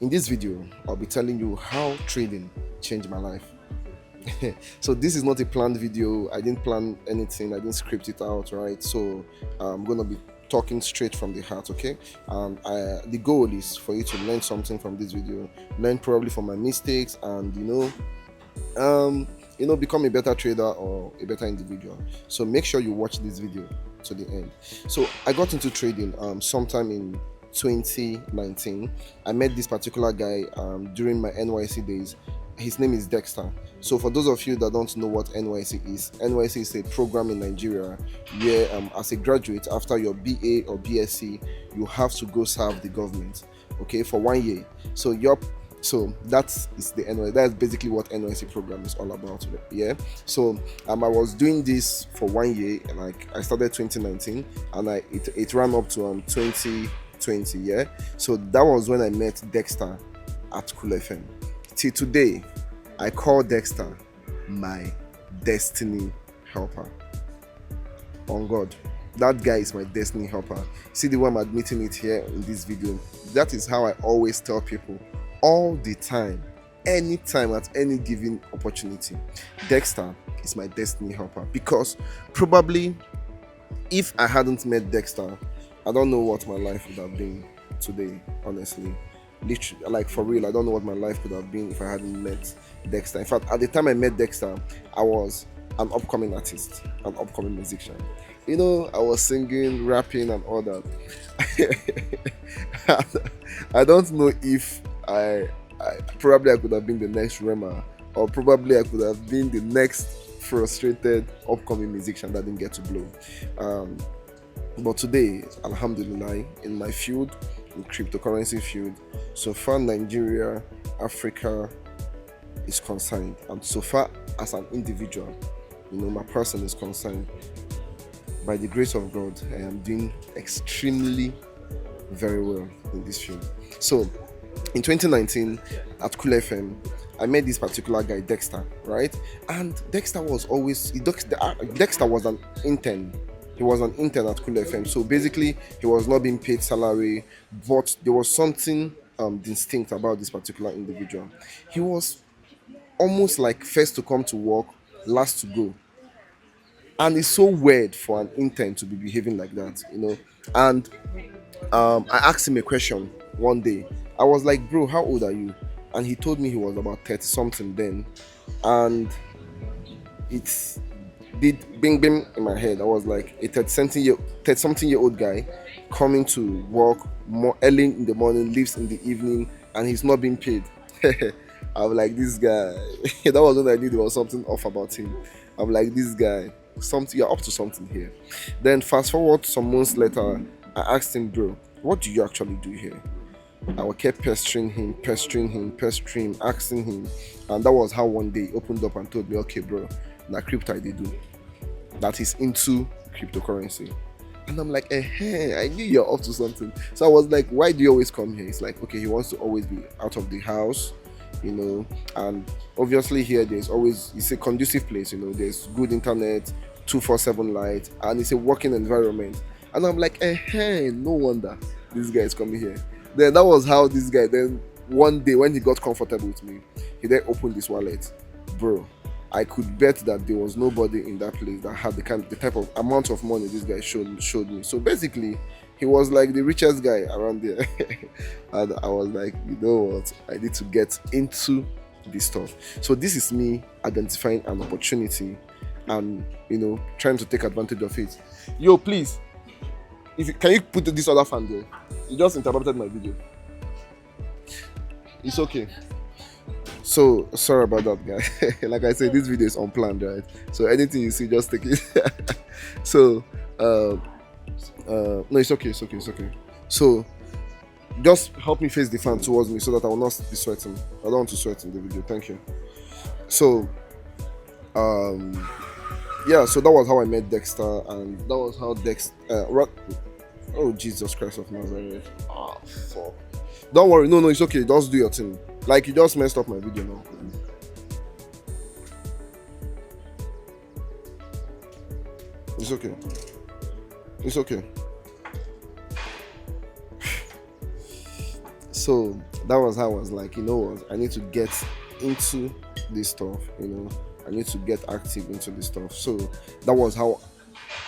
In this video, I'll be telling you how trading changed my life. So this is not a planned video. I didn't plan anything. I didn't script it out, right? So I'm gonna be talking straight from the heart, okay? And the goal is for you to learn something from this video, learn probably from my mistakes, and become a better trader or a better individual. So make sure you watch this video to the end. So I got into trading sometime in 2019. I met this particular guy during my NYC days. His name is Dexter. So for those of you that don't know what NYC is a program in Nigeria where as a graduate, after your BA or BSc, you have to go serve the government, okay, for 1 year. So that is the NYC. That's basically what NYC program is all about. Yeah. So I was doing this for 1 year, and I started 2019, and it ran up to 2020. Yeah. So that was when I met Dexter at Cool FM. Till today, I call Dexter my destiny helper. On God, that guy is my destiny helper. See the way I'm admitting it here in this video. That is how I always tell people all the time, anytime, at any given opportunity. Dexter is my destiny helper, because probably if I hadn't met Dexter, I don't know what my life would have been today, honestly. Literally, like for real, I don't know what my life could have been if I hadn't met Dexter. In fact, at the time I met Dexter, I was an upcoming artist, an upcoming musician. I was singing, rapping, and all that. I don't know if I probably I could have been the next Rema, or probably I could have been the next frustrated upcoming musician that didn't get to blow. But today, alhamdulillah, in my field, in cryptocurrency field, so far Nigeria, Africa is concerned, and so far as an individual, my person is concerned, by the grace of God, I am doing extremely very well in this field. So in 2019 at Cool FM, I met this particular guy, Dexter, right? And Dexter was an intern. He was an intern at Cool FM. So basically, he was not being paid salary, but there was something distinct about this particular individual. He was almost like first to come to work, last to go. And it's so weird for an intern to be behaving like that, And I asked him a question one day. I was like, bro, how old are you? And he told me he was about 30 something then. And it did bing bing in my head. I was like, a 30 something year old guy coming to work more early in the morning, leaves in the evening, and he's not being paid. I'm like, this guy. That was when I knew there was something off about him. I'm like, this guy, you're up to something here. Then fast forward some months later, I asked him, bro, what do you actually do here? I kept pestering him, asking him. And that was how one day he opened up and told me, okay, bro, now crypto they do. That is into cryptocurrency. And I'm like, I knew you're up to something. So I was like, why do you always come here? It's like, okay, he wants to always be out of the house, and obviously here it's a conducive place, there's good internet, 247 light, and it's a working environment. And I'm like, no wonder this guy is coming here. Then that was how this guy, then one day when he got comfortable with me, he then opened his wallet. Bro, I could bet that there was nobody in that place that had the type of amount of money this guy showed me. So basically, he was like the richest guy around there. And I was like, you know what? I need to get into this stuff. So this is me identifying an opportunity and, trying to take advantage of it. Yo, please, can you put this other fan there? You just interrupted my video. It's okay. So sorry about that, guy. Like I said, this video is unplanned, right? So anything you see, just take it. So no, it's okay. So just help me face the fan towards me so that I will not be sweating. I don't want to sweat in the video. Thank you. So yeah, so that was how I met Dexter, and that was how oh Jesus Christ of Nazareth. Fuck. Don't worry, no, it's okay. Just do your thing. Like, you just messed up my video now. It's okay. So that was how I was like, you know what, I need to get into this stuff, I need to get active into this stuff. So that was how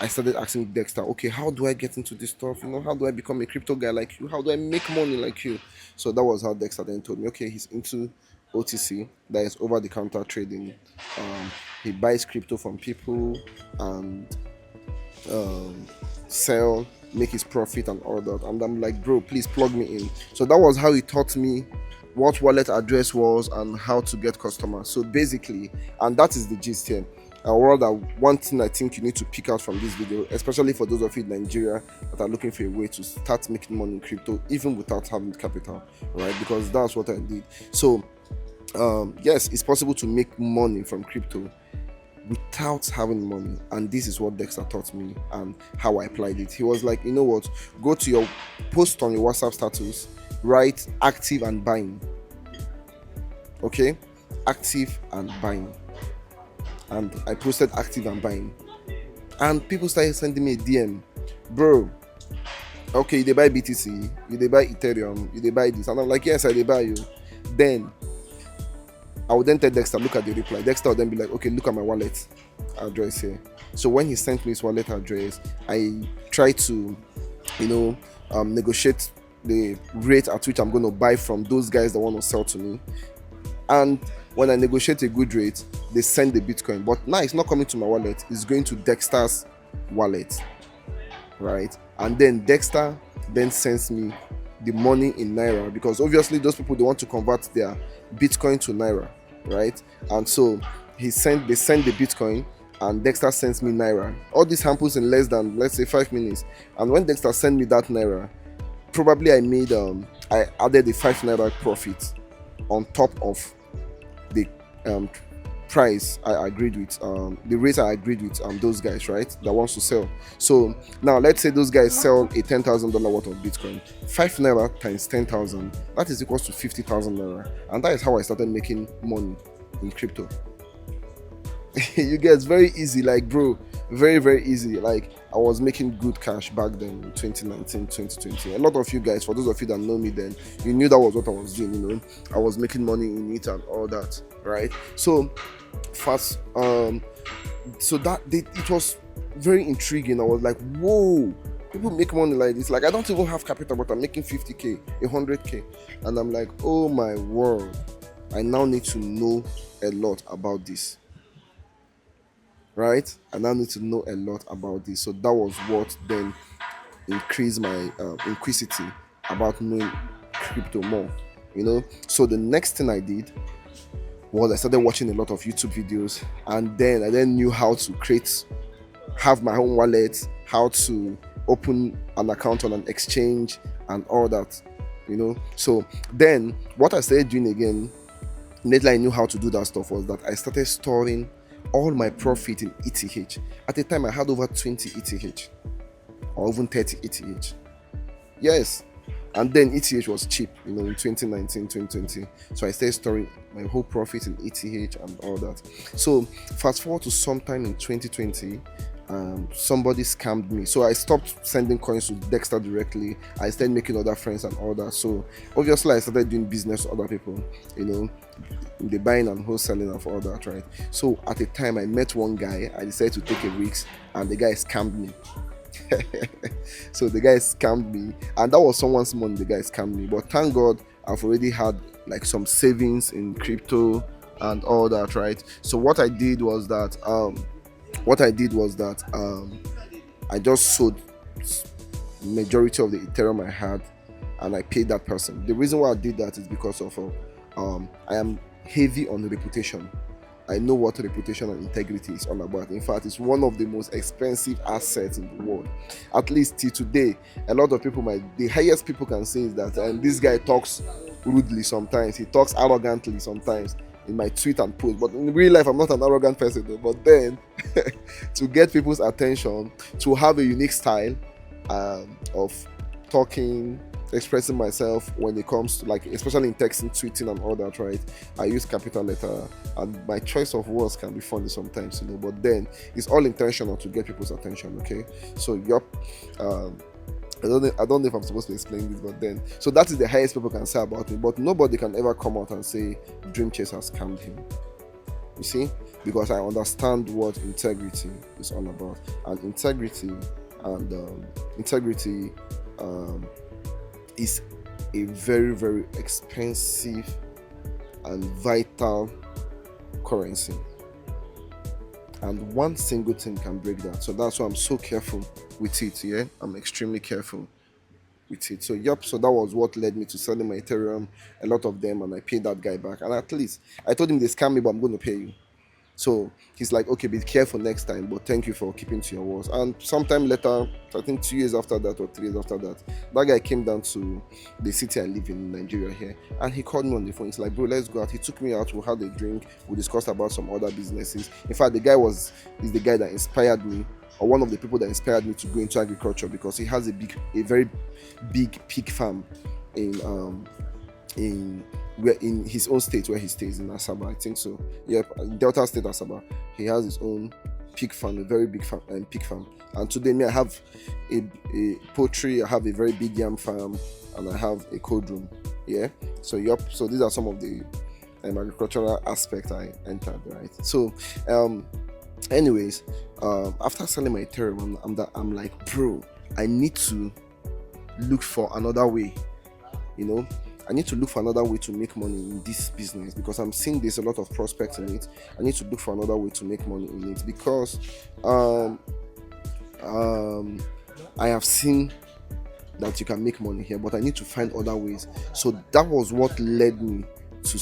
I started asking Dexter, okay, how do I get into this stuff? How do I become a crypto guy like you? How do I make money like you? So that was how Dexter then told me, okay, he's into OTC, that is over the counter trading. He buys crypto from people and sell, make his profit and all that. And I'm like, bro, please plug me in. So that was how he taught me what wallet address was and how to get customers. So basically, and that is the gist here. One thing I think you need to pick out from this video, especially for those of you in Nigeria that are looking for a way to start making money in crypto even without having capital, right? Because that's what I did. So yes, it's possible to make money from crypto without having money, and this is what Dexter taught me and how I applied it. He was like, you know what, go to your post on your WhatsApp status, write active and buying. Okay, active and buying. And I posted active and buying, and people started sending me a DM, bro, okay, you dey buy BTC, you dey buy Ethereum, you dey buy this, and I'm like, yes, I dey buy you. Then I would then tell Dexter, look at the reply. Dexter would then be like, okay, look at my wallet address here. So when he sent me his wallet address, I tried to, negotiate the rate at which I'm going to buy from those guys that want to sell to me. And when I negotiate a good rate, they send the Bitcoin. But now it's not coming to my wallet, it's going to Dexter's wallet, right? And then Dexter then sends me the money in Naira, because obviously those people, they want to convert their Bitcoin to Naira, right? And so they send the Bitcoin and Dexter sends me Naira. All this happens in less than, let's say, 5 minutes. And when Dexter sent me that Naira, probably I added the 5 Naira profit on top of the price I agreed with, the rate I agreed with those guys, right, that wants to sell. So now let's say those guys sell a $10,000 worth of Bitcoin. 5 Naira times 10,000, that is equals to 50,000 Naira. And that is how I started making money in crypto. You guys, very easy, like, bro, very, very easy. Like, I was making good cash back then in 2019, 2020. A lot of you guys, for those of you that know me then, you knew that was what I was doing, I was making money in it and all that, right? So fast, so that it was very intriguing. I was like, whoa, people make money like this. Like, I don't even have capital, but I'm making 50k, 100k, and I'm like, oh my word, I now need to know a lot about this, right? I now need to know a lot about this. So that was what then increased my inquisity about knowing crypto more, So the next thing I did was I started watching a lot of YouTube videos, and then I knew how to have my own wallet, how to open an account on an exchange and all that, So then what I started doing again, lately I knew how to do that stuff, was that I started storing all my profit in ETH. At the time I had over 20 ETH or even 30 ETH. Yes. And then ETH was cheap, in 2019, 2020. So I started storing my whole profit in ETH and all that. So fast forward to sometime in 2020, somebody scammed me. So I stopped sending coins to Dexter directly. I started making other friends and all that. So obviously I started doing business with other people, the buying and wholesaling of all that, right? So at the time I met one guy, I decided to take a risk, and the guy scammed me. So the guy scammed me, and that was someone's money. The guy scammed me, but thank God I've already had like some savings in crypto and all that, right? So what I did was that I just sold majority of the Ethereum I had, and I paid that person. The reason why I did that is because of I am heavy on reputation. I know what reputation and integrity is all about. In fact, it's one of the most expensive assets in the world. At least till today, a lot of people the highest people can say is that this guy talks rudely sometimes, he talks arrogantly sometimes in my tweet and post, but in real life I'm not an arrogant person though. But then to get people's attention, to have a unique style of talking, expressing myself when it comes to, like, especially in texting, tweeting and all that, right? I use capital letter, and my choice of words can be funny sometimes, but then it's all intentional to get people's attention. Okay, so I don't know if I'm supposed to explain this, but then, so that is the highest people can say about me. But nobody can ever come out and say Dream Chase has scammed him. You see, because I understand what integrity is all about, and integrity is a very, very expensive and vital currency, and one single thing can break that. So that's why I'm so careful with it. Yeah, I'm extremely careful with it. So yep, so that was what led me to selling my Ethereum, a lot of them, and I paid that guy back. And at least I told him they scam me, but I'm going to pay you. So he's like, okay, be careful next time, but thank you for keeping to your words. And sometime later, I think 2 years after that or 3 years after that, that guy came down to the city I live in Nigeria here, and he called me on the phone. He's like, bro, let's go out. He took me out, we had a drink, we discussed about some other businesses. In fact, is the guy that inspired me, or one of the people that inspired me to go into agriculture, because he has a very big pig farm in his own state where he stays in Asaba, I think so. Yep, Delta State, Asaba. He has his own pig farm, a very big pig farm. And today, me, I have a poultry, I have a very big yam farm, and I have a cold room. Yeah. So yep. So these are some of the agricultural aspects I entered. Right. So, anyways, after selling my Ethereum, I'm like, bro, I need to look for another way. You know, I need to look for another way to make money in this business, because I'm seeing there's a lot of prospects in it. I need to look for another way to make money in it, because I have seen that you can make money here, but I need to find other ways. So that was what led me to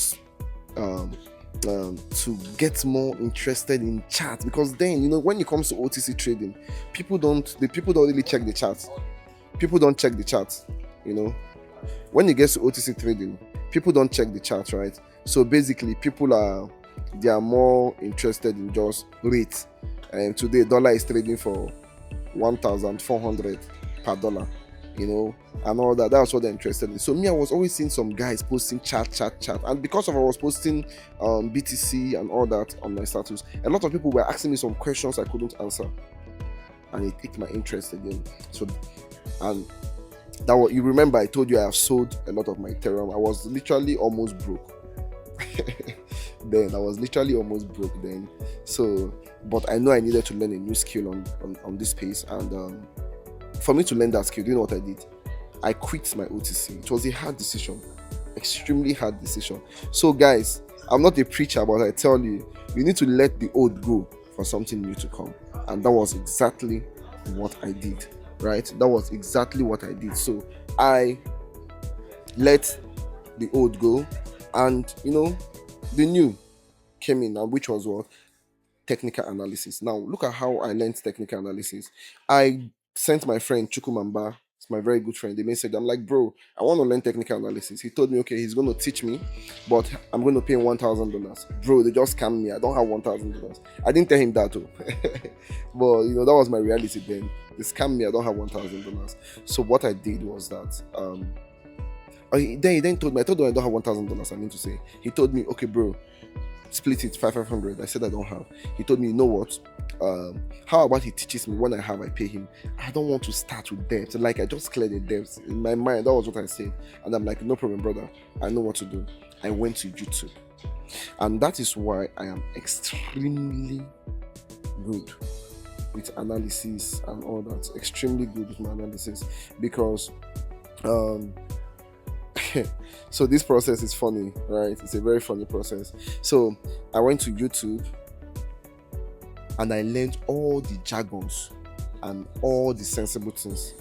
get more interested in charts, because then, you know, when it comes to OTC trading, people don't really check the charts. People don't check the charts, you know. When it gets to OTC trading, people don't check the chart, right? So basically, they are more interested in just rates. And today, dollar is trading for 1,400 per dollar, you know, and all that. That's what they're interested in. So me, I was always seeing some guys posting chat, and because of I was posting BTC and all that on my status, a lot of people were asking me some questions I couldn't answer, and it piqued my interest again. So, and that was, you remember I told you I have sold a lot of my Ethereum. I was literally almost broke. Then I was literally almost broke then. So, but I know I needed to learn a new skill on this space, and for me to learn that skill, do you know what I did? I quit my OTC. It was a hard decision, extremely hard decision. So guys, I'm not a preacher, but I tell you, you need to let the old go for something new to come, and that was exactly what I did. Right, that was exactly what I did. So I let the old go, and you know, the new came in, and which was what? Technical analysis. Now look at how I learned technical analysis. I sent my friend Chukwumamba, it's my very good friend, the message. I'm like, bro, I want to learn technical analysis. He told me, okay, he's going to teach me, but I'm going to pay him $1,000. Bro, they just scammed me. I don't have $1,000. I didn't tell him that too. But you know, that was my reality then. They scammed me. I don't have $1,000. So what I did was that he then told me, I told him I don't have $1,000. I mean to say, he told me, okay, bro, split it 500. I said I don't have. He told me, you know what? How about he teaches me? When I have, I pay him. I don't want to start with debt. Like, I just cleared the debts in my mind. That was what I said, and I'm like, no problem, brother. I know what to do. I went to YouTube, and that is why I am extremely good with analysis and all that. Extremely good with my analysis, because so this process is funny, right? It's a very funny process. So I went to YouTube and I learned all the jargons and all the sensible things.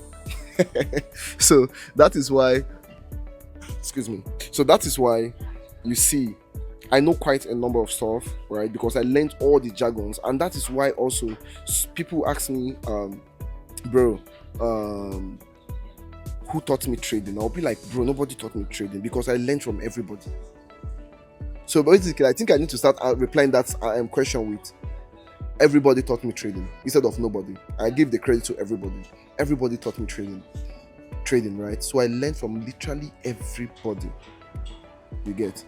So that is why, so that is why you see I know quite a number of stuff, right? Because I learned all the jargons, and that is why also people ask me, bro, who taught me trading? I'll be like, bro, nobody taught me trading, because I learned from everybody. So basically, I think I need to start replying that question with, everybody taught me trading, instead of nobody. I give the credit to everybody. Everybody taught me trading, right? So I learned from literally everybody. You get?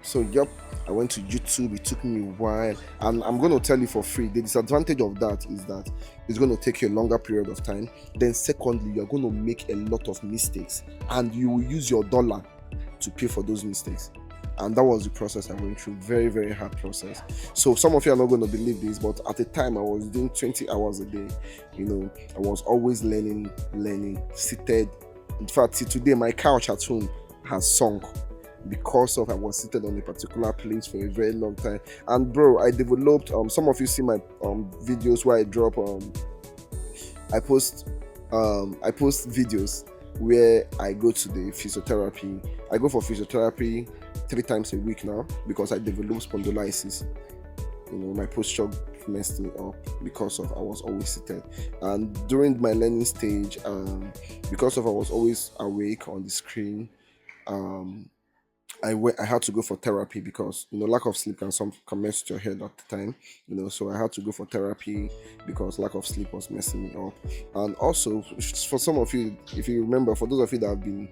So yep, I went to YouTube. It took me a while, and I'm going to tell you for free. The disadvantage of that is that it's going to take you a longer period of time. Then secondly, you're going to make a lot of mistakes, and you will use your dollar to pay for those mistakes. And that was the process I went through. Very, very hard process. So some of you are not going to believe this, but at the time I was doing 20 hours a day. I was always learning, seated. In fact, till today my couch at home has sunk because of I was seated on a particular place for a very long time. And bro, I developed some of you see my videos where I drop I post videos where I go to the physiotherapy. I go for physiotherapy 3 times a week now because I developed spondylosis. My posture messed me up because of I was always seated. And during my learning stage, because of I was always awake on the screen, I had to go for therapy because lack of sleep can mess with your head at the time. So I had to go for therapy because lack of sleep was messing me up. And also for some of you, if you remember, for those of you that have been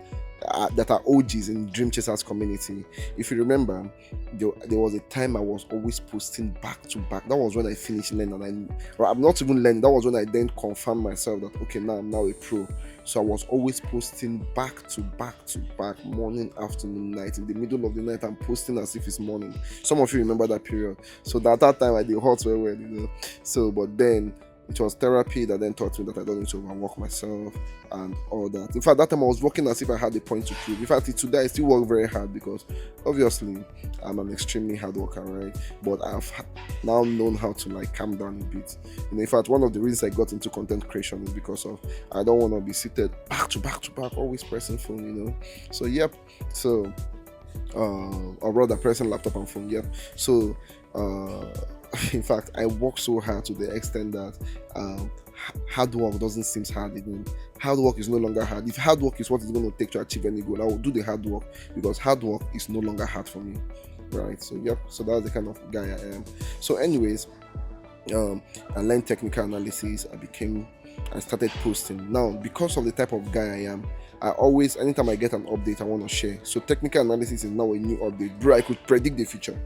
that are OGs in Dream Chasers community, if you remember, there was a time I was always posting back to back. That was when I finished learning, I'm not even learning. That was when I then confirmed myself that okay, now I'm now a pro. So I was always posting back to back, morning, afternoon, night. In the middle of the night, I'm posting as if it's morning. Some of you remember that period. So that time I did hot well. So, but then it was therapy that then taught me that I don't need to overwork myself and all that. In fact, that time I was working as if I had a point to prove. In fact, today I still work very hard because obviously I'm an extremely hard worker, right? But I've now known how to calm down a bit. In fact, one of the reasons I got into content creation is because of I don't want to be seated back to back, always pressing phone, So yep. So or rather pressing laptop and phone, yep. So in fact, I work so hard to the extent that hard work doesn't seem hard again. Hard work is no longer hard. If hard work is what is going to take to achieve any goal, I will do the hard work because hard work is no longer hard for me. Right? So yep. So that's the kind of guy I am. So anyways, I learned technical analysis. I started posting. Now, because of the type of guy I am, I always, anytime I get an update, I want to share. So technical analysis is now a new update. Bro, I could predict the future.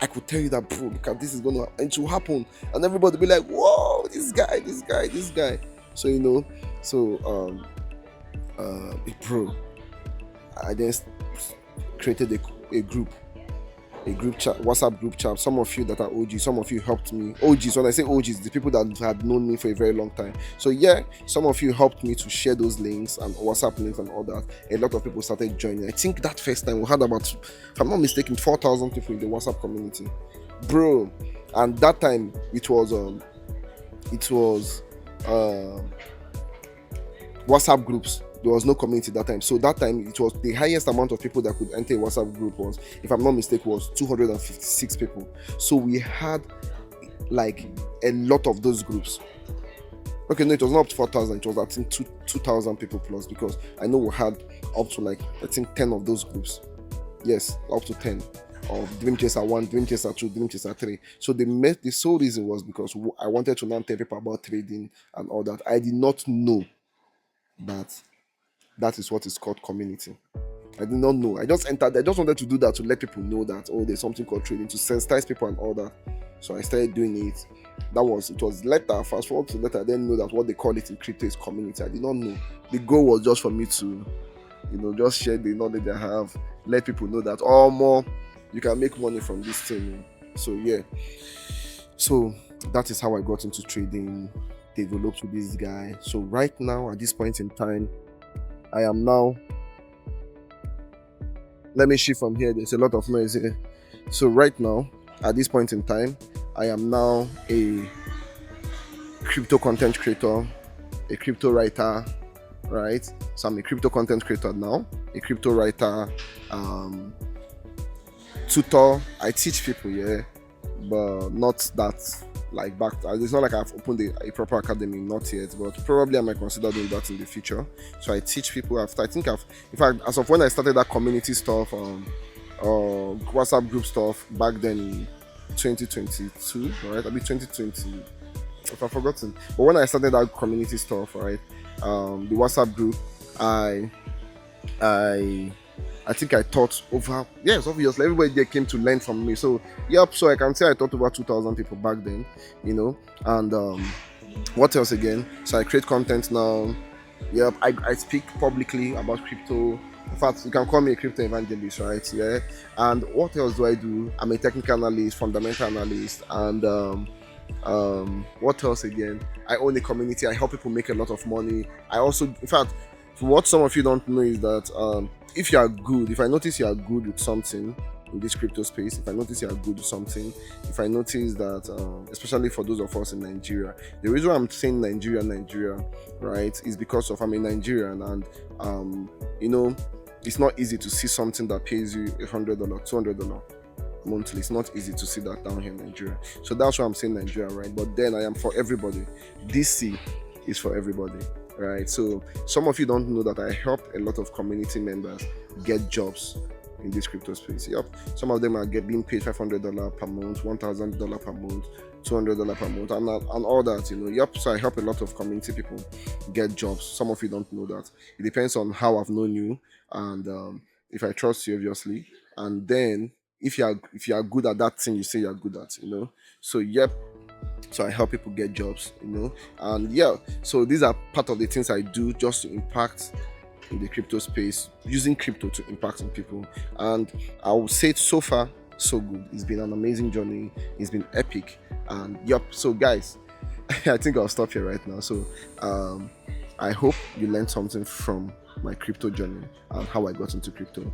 I could tell you that, bro, because this is gonna and to happen, and everybody be like, whoa, this guy. So bro, I then created a group chat, WhatsApp group chat. Some of you that are OGs, some of you helped me. OGs, when I say OGs, the people that had known me for a very long time. So yeah, some of you helped me to share those links and WhatsApp links and all that. A lot of people started joining. I think that first time we had about, if I'm not mistaken, 4,000 people in the WhatsApp community, bro. And that time it was WhatsApp groups. There was no community that time. So that time it was the highest amount of people that could enter a WhatsApp group was, if I'm not mistaken, was 256 people. So we had a lot of those groups. Okay, no, it was not up to 4,000. It was I think 2,000 people plus, because I know we had up to I think 10 of those groups. Yes, up to 10 of Dream Chaser 1, Dream Chaser 2, Dream Chaser 3. So the sole reason was because I wanted to now tell people about trading and all that. I did not know that is what is called community. I did not know. I just entered. I just wanted to do that to let people know that there's something called trading, to sensitize people and all that. So I started doing it. It was later. Fast forward to later, I didn't know that what they call it in crypto is community. I did not know. The goal was just for me to, just share the knowledge I have, let people know that more you can make money from this thing. So yeah. So that is how I got into trading. Developed with this guy. So right now, at this point in time, I am now. Let me shift from here. There's a lot of noise here. So right now, at this point in time, I am now a crypto content creator, a crypto writer, right? So I'm a crypto content creator now, a crypto writer, tutor. I teach people, yeah, but not that back. It's not like I've opened a proper academy, not yet, but probably I might consider doing that in the future. So I teach people. In fact, as of when I started that community stuff, WhatsApp group stuff back then in 2022, right? 2020. If I've forgotten, but when I started that community stuff, right, the WhatsApp group, I I think I taught over, yes, obviously everybody there came to learn from me. So yep, so I can say I taught over 2,000 people back then, you know. And what else again? So I create content now. Yep, I speak publicly about crypto. In fact, you can call me a crypto evangelist, right? Yeah. And what else do I do? I'm a technical analyst, fundamental analyst, and what else again? I own a community. I help people make a lot of money. I also, in fact, what some of you don't know is that if you are good, if I notice you are good with something in this crypto space, if I notice you are good with something, if I notice that, especially for those of us in Nigeria, the reason why I'm saying Nigeria, right, is because of I'm a Nigerian, and you know, it's not easy to see something that pays you $100, $200 monthly. It's not easy to see that down here in Nigeria. So that's why I'm saying Nigeria, right? But then I am for everybody. DC is for everybody, right? So some of you don't know that I help a lot of community members get jobs in this crypto space. Yep. Some of them are being paid $500 per month, $1,000 per month, $200 per month, and all that, you know. Yep. So I help a lot of community people get jobs. Some of you don't know that. It depends on how I've known you, and if I trust you, obviously, and then if you are good at that thing you say you're good at, you know. So yep, so I help people get jobs, you know. And yeah, so these are part of the things I do just to impact in the crypto space, using crypto to impact on people. And I would say so far so good. It's been an amazing journey. It's been epic. And yep, so guys, I think I'll stop here right now. So I hope you learned something from my crypto journey and how I got into crypto.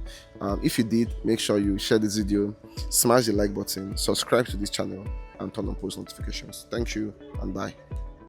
If you did, make sure you share this video, smash the like button, subscribe to this channel, and turn on post notifications. Thank you, and bye.